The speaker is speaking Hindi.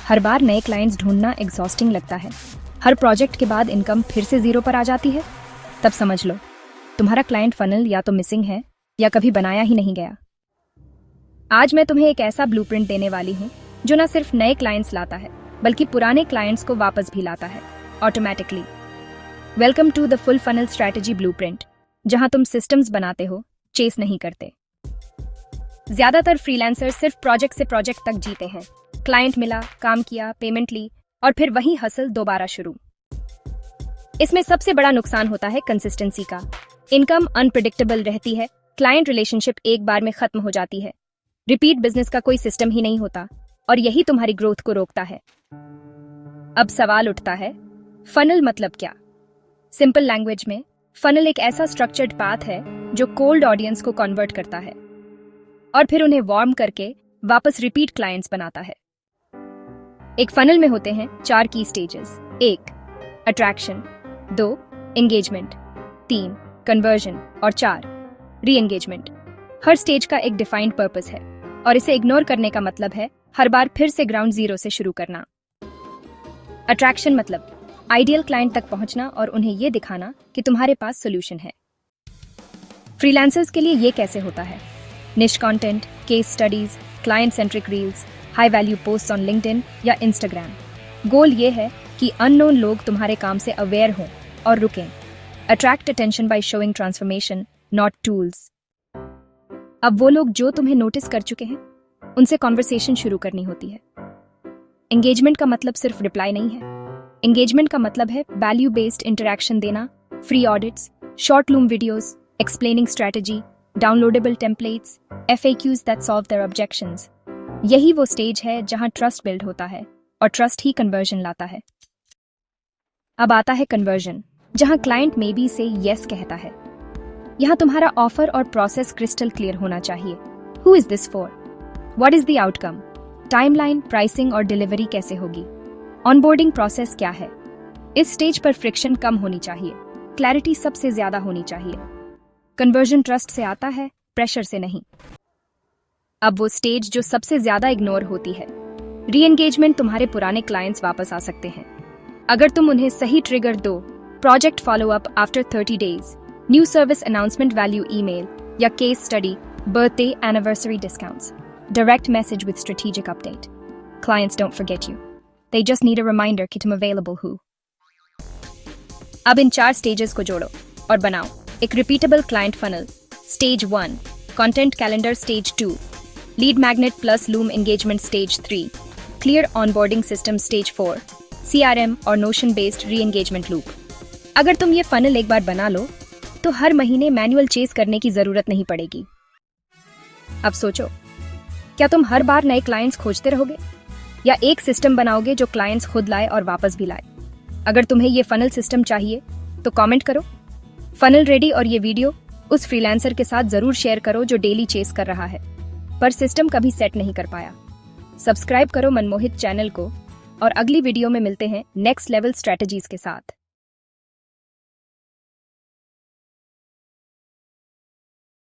हर बार नए क्लाइंट्स ढूंढना एग्जॉस्टिंग लगता है। हर प्रोजेक्ट के बाद इनकम फिर से जीरो पर आ जाती है। तब समझ लो तुम्हारा क्लाइंट फनल या तो मिसिंग है या कभी बनाया ही नहीं गया। आज मैं तुम्हें एक ऐसा ब्लूप्रिंट देने वाली हूँ जो न सिर्फ नए क्लाइंट्स लाता है बल्कि पुराने क्लाइंट्स को वापस भी लाता है automatically. Welcome to the full funnel strategy blueprint, जहां तुम सिस्टम्स बनाते हो, चेस नहीं करते। ज्यादातर फ्रीलांसर सिर्फ प्रोजेक्ट से प्रोजेक्ट तक जीते हैं। क्लाइंट मिला, काम किया, पेमेंट ली और फिर वही हसल दोबारा शुरू। इसमें सबसे बड़ा नुकसान होता है कंसिस्टेंसी का। इनकम अनप्रेडिक्टेबल रहती है, क्लाइंट रिलेशनशिप एक बार में खत्म हो जाती है, रिपीट बिजनेस का कोई सिस्टम ही नहीं होता और यही तुम्हारी ग्रोथ को रोकता है। अब सवाल उठता है, फनल मतलब क्या? सिंपल लैंग्वेज में फनल एक ऐसा स्ट्रक्चर्ड पाथ है जो कोल्ड ऑडियंस को कन्वर्ट करता है और फिर उन्हें वार्म करके वापस रिपीट क्लाइंट्स बनाता है। एक फनल में होते हैं 4 की स्टेजेस। 1 अट्रैक्शन, 2 एंगेजमेंट, 3 कन्वर्जन और 4 री एंगेजमेंट। हर स्टेज का एक डिफाइंड पर्पस है और इसे इग्नोर करने का मतलब है हर बार फिर से ग्राउंड जीरो से शुरू करना। अट्रैक्शन मतलब आइडियल क्लाइंट तक पहुंचना और उन्हें यह दिखाना कि तुम्हारे पास सोल्यूशन है। फ्रीलांसर्स के लिए यह कैसे होता है? निश content, case studies, client centric reels, high value posts on LinkedIn या इंस्टाग्राम। गोल ये है कि अननोन लोग तुम्हारे काम से अवेयर हों और रुकें। Attract attention by showing transformation, not tools. अब वो लोग जो तुम्हें नोटिस कर चुके हैं उनसे कॉन्वर्सेशन शुरू करनी होती है। एंगेजमेंट का मतलब सिर्फ रिप्लाई नहीं है। एंगेजमेंट का मतलब है वैल्यू बेस्ड इंटरैक्शन देना, free audits, short loom videos, explaining strategy, downloadable templates, FAQs that solve their objections. यही वो स्टेज है जहां ट्रस्ट बिल्ड होता है और ट्रस्ट ही कन्वर्जन लाता है। अब आता है कन्वर्जन, जहां क्लाइंट मे बी से यस कहता है। यहां तुम्हारा ऑफर और प्रोसेस क्रिस्टल क्लियर होना चाहिए। Who is this for? What is the outcome? Timeline, pricing और डिलीवरी कैसे होगी? ऑनबोर्डिंग प्रोसेस क्या है? इस स्टेज पर फ्रिक्शन कम होनी चाहिए, क्लैरिटी सबसे ज्यादा होनी चाहिए। कन्वर्जन ट्रस्ट से आता है, प्रेशर से नहीं। अब वो स्टेज जो सबसे ज्यादा इग्नोर होती है, री एंगेजमेंट। तुम्हारे पुराने क्लाइंट्स वापस आ सकते हैं अगर तुम उन्हें सही ट्रिगर दो। Project follow up after 30 days, new service announcement value email या case study, birthday anniversary discounts, direct message with strategic update. Clients don't forget you, they just need a reminder कि तुम अवेलेबल हो। अब इन 4 स्टेजेस को जोड़ो और बनाओ एक repeatable client funnel. Stage 1 content calendar, stage 2 lead magnet plus loom engagement, stage 3 clear onboarding system, stage 4 CRM और नोशन बेस्ड री एंगेजमेंट लूप। अगर तुम ये फनल एक बार बना लो तो हर महीने मैनुअल चेस करने की जरूरत नहीं पड़ेगी। अब सोचो, क्या तुम हर बार नए क्लाइंट्स खोजते रहोगे या एक सिस्टम बनाओगे जो क्लाइंट्स खुद लाए और वापस भी लाए? अगर तुम्हें ये फनल सिस्टम चाहिए तो कमेंट करो फनल रेडी और ये वीडियो उस फ्रीलांसर के साथ जरूर शेयर करो जो डेली चेस कर रहा है पर सिस्टम कभी सेट नहीं कर पाया। सब्सक्राइब करो मनमोहित चैनल को और अगली वीडियो में मिलते हैं नेक्स्ट लेवल स्ट्रेटजीज के साथ।